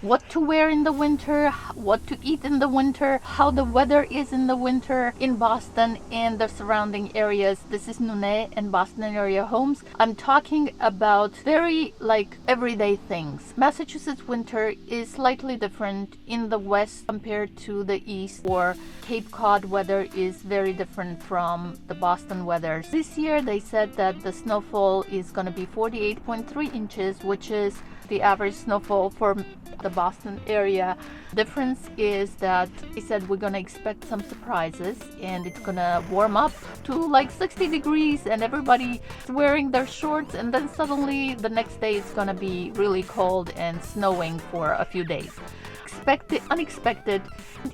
what to wear in the winter, what to eat in the winter, how the weather is in the winter in Boston and the surrounding areas. This is Nouné and Boston area homes. I'm talking about very everyday things. Massachusetts winter is slightly different in the west compared to the east, or Cape Cod weather is very different from the Boston weather. This year they said that the snowfall is going to be 48.3 inches, which is the average snowfall for the Boston area. Difference is that they said we're gonna expect some surprises, and it's gonna warm up to 60 degrees and everybody is wearing their shorts, and then suddenly the next day it's gonna be really cold and snowing for a few days. Expect the unexpected.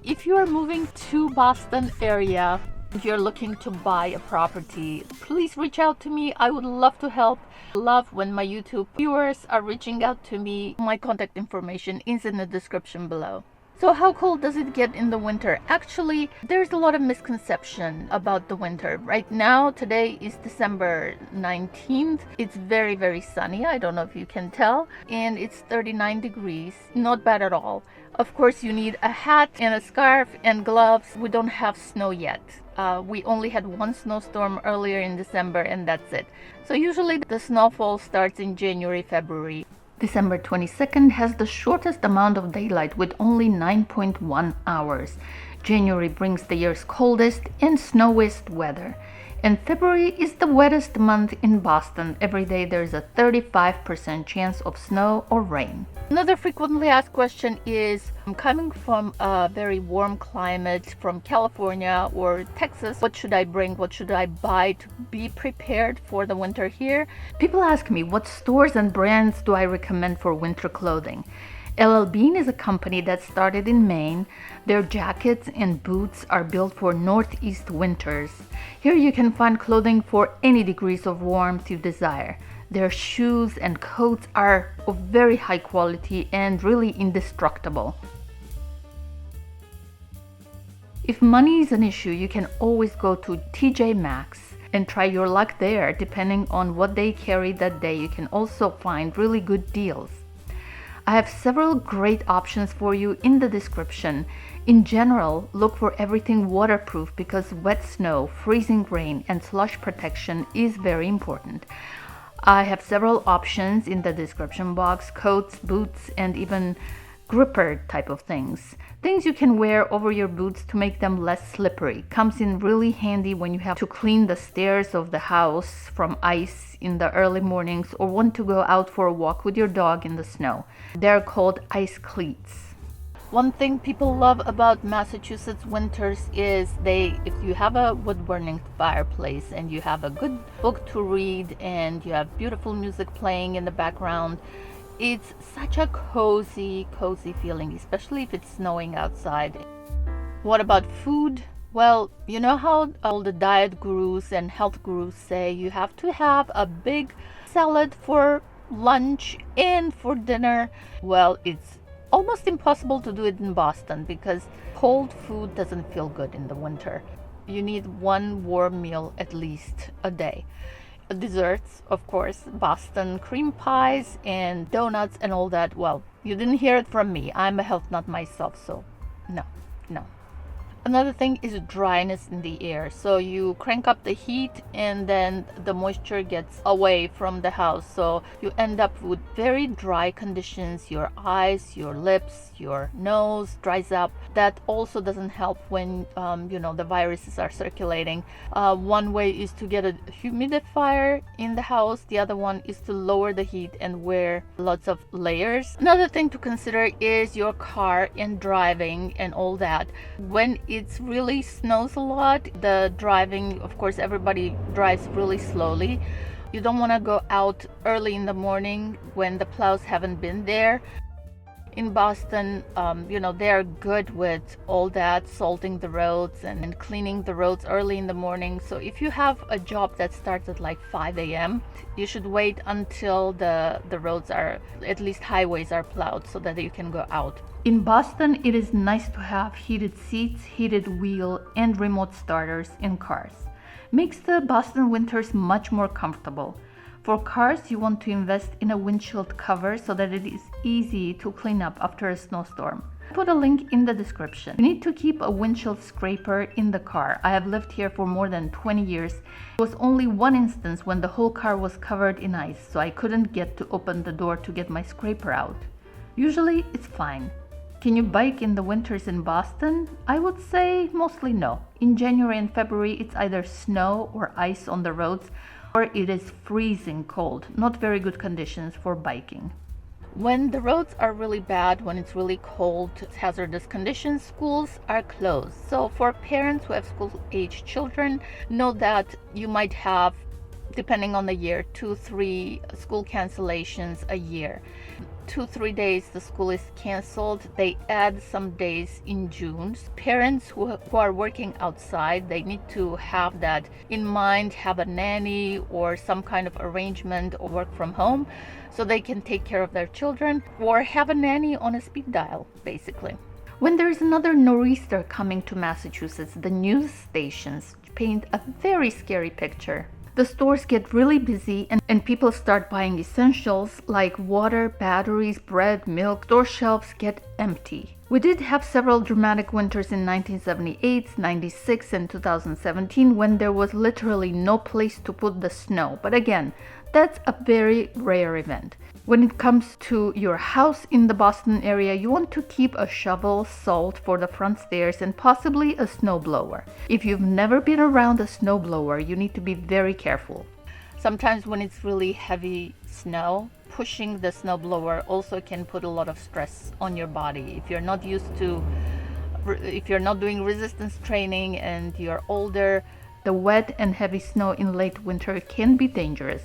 If you are moving to Boston area, if you're looking to buy a property, please reach out to me. I would love to help. Love when my YouTube viewers are reaching out to me. My contact information is in the description below. So how cold does it get in the winter? Actually, there's a lot of misconception about the winter. Right now, today is December 19th. It's very, very sunny. I don't know if you can tell. And it's 39 degrees. Not bad at all. Of course, you need a hat and a scarf and gloves. We don't have snow yet. We only had one snowstorm earlier in December, and that's it. So usually the snowfall starts in January, February. December 22nd has the shortest amount of daylight with only 9.1 hours. January brings the year's coldest and snowiest weather. And February is the wettest month in Boston. Every day there's a 35% chance of snow or rain. Another frequently asked question is, I'm coming from a very warm climate from California or Texas. What should I bring? What should I buy to be prepared for the winter here? People ask me, what stores and brands do I recommend for winter clothing? LL Bean is a company that started in Maine. Their jackets and boots are built for northeast winters. Here you can find clothing for any degrees of warmth you desire. Their shoes and coats are of very high quality and really indestructible. If money is an issue, you can always go to TJ Maxx and try your luck there. Depending on what they carry that day, you can also find really good deals. I have several great options for you in the description. In general, look for everything waterproof because wet snow, freezing rain, and slush protection is very important. I have several options in the description box: coats, boots, and even gripper type of things. Things you can wear over your boots to make them less slippery. Comes in really handy when you have to clean the stairs of the house from ice in the early mornings or want to go out for a walk with your dog in the snow. They're called ice cleats. One thing people love about Massachusetts winters is if you have a wood-burning fireplace and you have a good book to read and you have beautiful music playing in the background, it's such a cozy feeling, especially if it's snowing outside. What about food? Well, you know how all the diet gurus and health gurus say you have to have a big salad for lunch and for dinner? Well, it's almost impossible to do it in Boston because cold food doesn't feel good in the winter. You need one warm meal at least a day. Desserts, of course, Boston cream pies and donuts and all that. Well, you didn't hear it from me. I'm a health nut myself, so no. Another thing is dryness in the air. So you crank up the heat and then the moisture gets away from the house. So you end up with very dry conditions. Your eyes, your lips, your nose dries up. That also doesn't help when the viruses are circulating. One way is to get a humidifier in the house. The other one is to lower the heat and wear lots of layers. Another thing to consider is your car and driving and all that. When it really snows a lot, the driving, of course, everybody drives really slowly. You don't want to go out early in the morning when the plows haven't been there. In Boston, they're good with all that, salting the roads and cleaning the roads early in the morning. So if you have a job that starts at 5 a.m., you should wait until the roads are, at least highways are plowed so that you can go out. In Boston, it is nice to have heated seats, heated wheel, and remote starters in cars. Makes the Boston winters much more comfortable. For cars, you want to invest in a windshield cover so that it is easy to clean up after a snowstorm. Put a link in the description. You need to keep a windshield scraper in the car. I have lived here for more than 20 years. There was only one instance when the whole car was covered in ice, so I couldn't get to open the door to get my scraper out. Usually it's fine. Can you bike in the winters in Boston? I would say mostly no. In January and February it's either snow or ice on the roads, or it is freezing cold. Not very good conditions for biking. When the roads are really bad, when it's really cold, hazardous conditions, schools are closed. So for parents who have school-age children, know that you might have, depending on the year, 2-3 school cancellations a year. 2-3 days the school is canceled. They add some days in June. Parents who are working outside, they need to have that in mind, have a nanny or some kind of arrangement or work from home so they can take care of their children, or have a nanny on a speed dial, basically. When there is another nor'easter coming to Massachusetts, the news stations paint a very scary picture. The stores get really busy and people start buying essentials like water, batteries, bread, milk. Store shelves get empty. We did have several dramatic winters in 1978, 96, and 2017 when there was literally no place to put the snow. But again, that's a very rare event. When it comes to your house in the Boston area, you want to keep a shovel, salt for the front stairs, and possibly a snowblower. If you've never been around a snowblower, you need to be very careful. Sometimes when it's really heavy snow, pushing the snowblower also can put a lot of stress on your body. If you're not doing resistance training and you're older, the wet and heavy snow in late winter can be dangerous.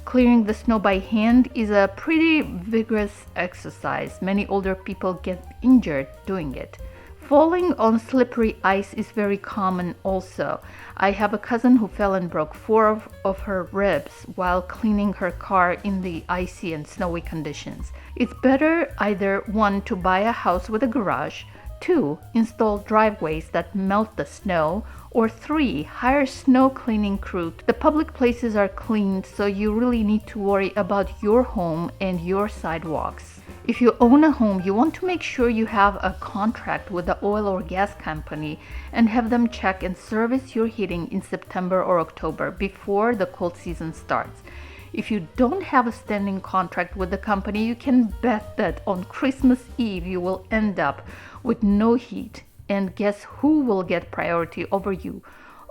Clearing the snow by hand is a pretty vigorous exercise. Many older people get injured doing it. Falling on slippery ice is very common also. I have a cousin who fell and broke 4 of her ribs while cleaning her car in the icy and snowy conditions. It's better either 1, to buy a house with a garage, 2, install driveways that melt the snow, or 3, hire snow cleaning crew. The public places are cleaned, so you really need to worry about your home and your sidewalks. If you own a home, you want to make sure you have a contract with the oil or gas company and have them check and service your heating in September or October before the cold season starts. If you don't have a standing contract with the company, you can bet that on Christmas Eve you will end up with no heat. And guess who will get priority over you?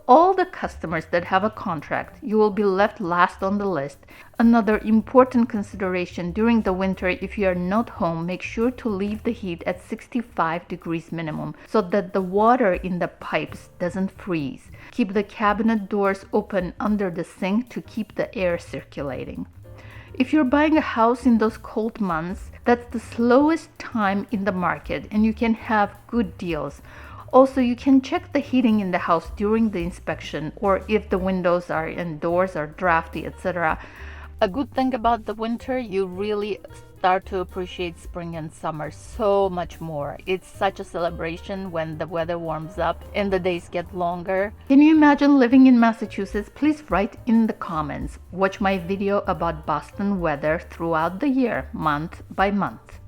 All the customers that have a contract. You will be left last on the list. Another important consideration during the winter, if you are not home, make sure to leave the heat at 65 degrees minimum so that the water in the pipes doesn't freeze. Keep the cabinet doors open under the sink to keep the air circulating. If you're buying a house in those cold months, that's the slowest time in the market and you can have good deals. Also, you can check the heating in the house during the inspection, or if the windows are and doors are drafty, etc. A good thing about the winter, you really start to appreciate spring and summer so much more. It's such a celebration when the weather warms up and the days get longer. Can you imagine living in Massachusetts? Please write in the comments. Watch my video about Boston weather throughout the year, month by month.